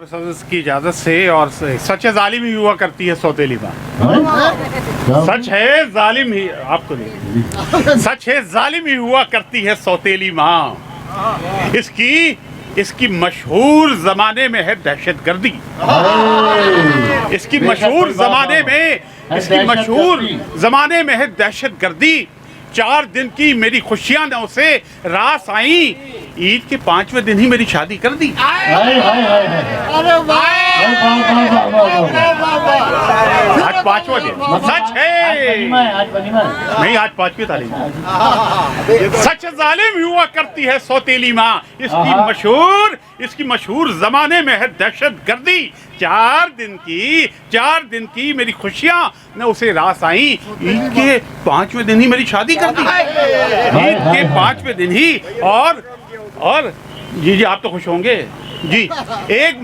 की इजाजत से और सच है जालिम ही हुआ करती है सौतेली माँ। सच है जालिम ही आपको नहीं, सच है जालिम ही हुआ करती है सौतेली माँ। इसकी मशहूर जमाने में है दहशतगर्दी। इसकी मशहूर जमाने में है दहशतगर्दी। 4 दिन की मेरी खुशियां न उसे रास आई, ईद के 5वें दिन ही मेरी शादी कर दी। आज 5वां दिन, सच है नहीं, आज 5वीं तारीख। सच जालिम हुआ करती है सौतेली माँ। इसकी मशहूर जमाने में है दहशतगर्दी। 4 दिन की मेरी खुशियां न उसे रास आई, ईद के 5वें दिन ही मेरी शादी कर दी। ईद के 5वें दिन ही। और जी आप तो खुश होंगे जी। एक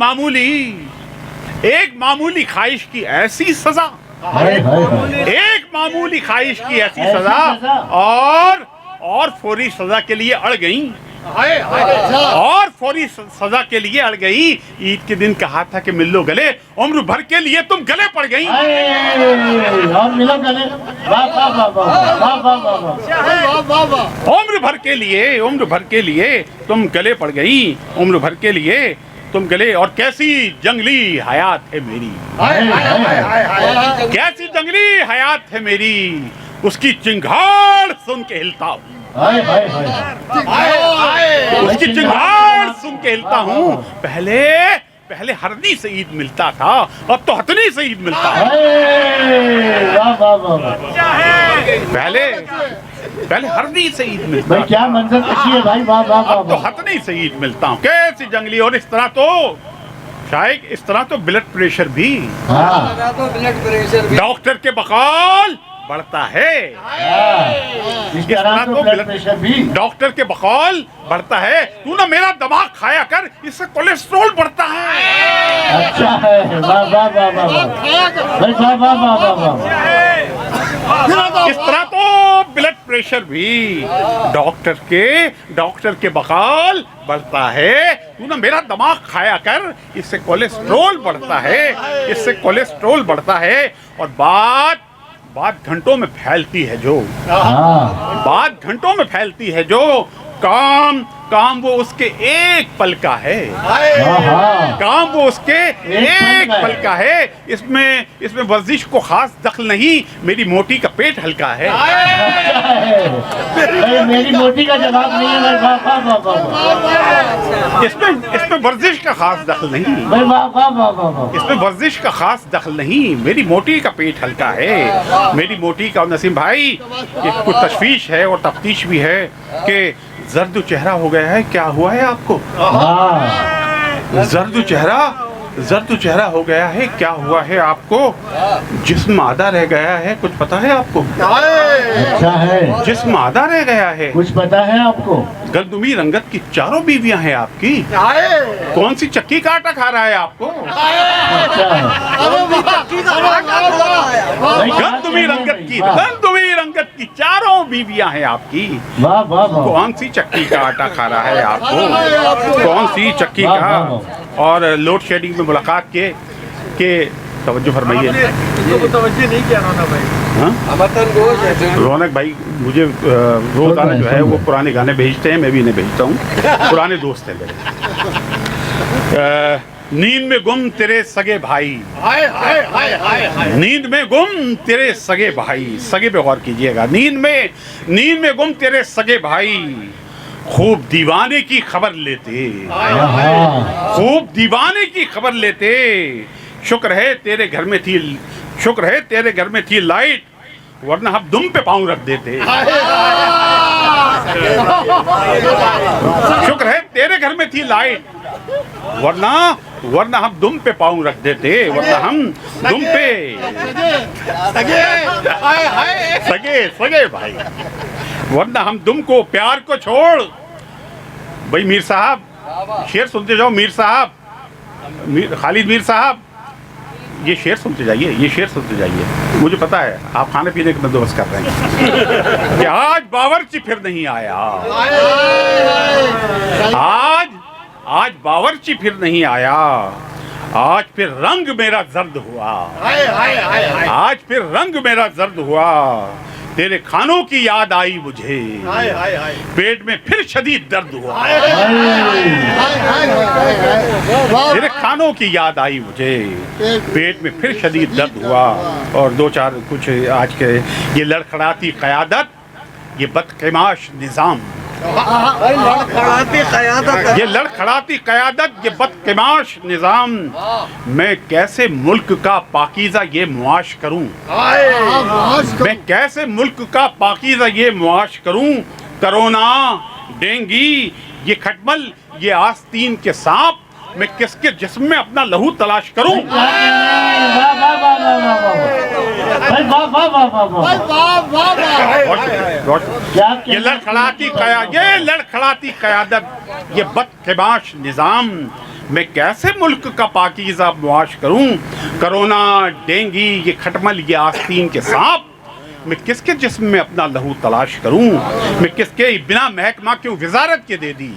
मामूली ख्वाहिश की ऐसी सजा, एक मामूली ख्वाहिश की ऐसी सजा, और फौरी सजा के लिए अड़ गई, और फौरी सजा के लिए अड़ गई। ईद के दिन कहा था कि मिल लो गले, उम्र भर के लिए तुम गले पड़ गई। उम्र भर के लिए तुम गले पड़ गई, उम्र भर के लिए तुम गले। और कैसी जंगली हयात है मेरी, कैसी जंगली हयात है मेरी, उसकी चिंगाड़ सुन के हिलता हूँ, उसकी चिंगाड़ सुन के हिलता हूँ। पहले हरदी से ईद मिलता था, अब तो हथनी से ईद मिलता है। पहले हरदी से ईद मिलता था, क्या मंजर कशी है भाई, वाह वाह। अब तो हथनी से ईद मिलता हूँ। कैसी जंगली। और इस तरह तो शायद इस तरह तो ब्लड प्रेशर भी, डॉक्टर के बकाल बढ़ता है। इस तरह तो ब्लड प्रेशर भी डॉक्टर के बकौल बढ़ता है। तू ना मेरा दिमाग खाया कर, इससे कोलेस्ट्रॉल बढ़ता है। अच्छा है, वाह वाह वाह वाह वाह। इस तरह तो ब्लड प्रेशर भी डॉक्टर के बकौल बढ़ता है। तू ना मेरा दिमाग खाया कर, इससे कोलेस्ट्रॉल बढ़ता है, इससे कोलेस्ट्रॉल बढ़ता है। और बात घंटों में फैलती है जो, बात घंटों में फैलती है जो, काम वो उसके एक पल का है, काम वो उसके एक पल का है। इसमें वर्जिश को खास दखल नहीं, मेरी मोटी का पेट हल्का है। मेरी मोटी का जवाब नहीं है। इसमें वर्जिश का खास दखल नहीं, इसमें वर्जिश का खास दखल नहीं, मेरी मोटी का पेट हल्का है। मेरी मोटी का। नसीम भाई कुछ तशवीश है और तफ्तीश भी है कि जर्द चेहरा हो गया है। क्या हुआ है आपको? जर्द चेहरा हो गया है। क्या हुआ है आपको? जिस्म आधा रह गया है। कुछ पता है आपको? अच्छा है, जिस्म आधा रह गया है। कुछ पता है आपको? गंदुमी रंगत की 4 बीवियां हैं आपकी। कौन सी चक्की का आटा खा रहा है आपको? गंदुमी रंगत की 4 बीवियां हैं आपकी। कौन सी चक्की का आटा खा रहा है आपको? कौन सी चक्की का? और लोड शेडिंग में मुलाकात के तवज्जो फरमाइए। तवज्जो नहीं किया भाई। रौनक भाई मुझे रोजाना जो है वो पुराने गाने भेजते हैं, मैं भी इन्हें भेजता हूँ। पुराने दोस्त हैं मेरे। नींद में गुम तेरे सगे भाई, नींद में गुम तेरे सगे भाई, सगे पे गौर कीजिएगा। नींद में गुम तेरे सगे भाई, खूब दीवाने की खबर लेते, खूब दीवाने की खबर लेते। शुक्र है तेरे घर में थी लाइट, वरना हम दुम पे पाँव रख देते। शुक्र है तेरे घर में थी लाइट, वरना हम दुम पे पाँव रख देते, वरना हम दुम पे सगे भाई, वरना हम दुम को प्यार को छोड़। भाई मीर साहब शेर सुनते जाओ। मीर साहब, खालिद मीर साहब, ये शेर सुनते जाइए। मुझे पता है आप खाने पीने का बंदोबस्त कर रहे हैं कि आज बावर्ची फिर नहीं आया, आज बावर्ची फिर नहीं आया, आज फिर रंग मेरा जर्द हुआ, आज फिर रंग मेरा जर्द हुआ, तेरे खानों की याद आई मुझे, पेट में फिर शदीद दर्द हुआ, तेरे खानों की याद आई मुझे, पेट में फिर शदीद दर्द हुआ। और दो चार कुछ आज के, ये लड़खड़ाती क़यादत, ये बदकिमाश निज़ाम, ये लड़खड़ाती क़यादत, ये बदकिमाश निज़ाम, मैं कैसे मुल्क का पाकीज़ा ये मुआश करूं, मैं कैसे मुल्क का पाकीज़ा ये मुआश करूं। कोरोना, डेंगी, ये खटमल, ये आस्तीन के सांप, मैं किसके जिस्म में अपना लहू तलाश करूं। ये लड़खड़ाती क़यादत, ये बदकिमाश निज़ाम, मैं कैसे मुल्क का पाकीज़ा मुआश करूं। कोरोना, डेंगी, ये खटमल, ये आस्तीन के सांप, मैं किसके जिस्म में अपना लहू तलाश करूं। मैं किसके बिना महकमा क्यों वजारत के दे दी,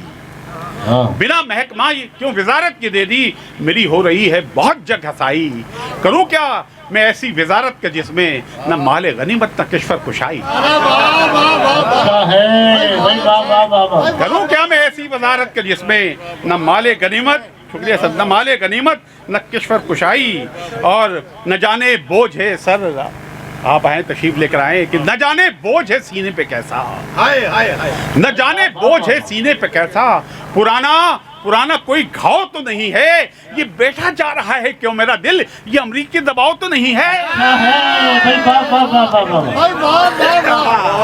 बिना महकमा क्यों वजारत की दे दी। मेरी हो रही है बहुत जग हसाई, करूं क्या मैं ऐसी वजारत के जिसमें न माले गनीमत न किश्वर कुशाई। करूं क्या मैं ऐसी वजारत के जिसमें न माले गनीमत, शुक्रिया सर, न माले गनीमत न किश्वर कुशाई, और न जाने बोझ है सर, आप आए तशरीफ लेकर आए कि न जाने बोझ है सीने पे कैसा, न जाने बोझ है सीने पे कैसा, पुराना कोई घाव तो नहीं है, ये बैठा जा रहा है क्यों मेरा दिल, ये अमरीकी दबाव तो नहीं है।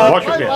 बहुत शुक्रिया।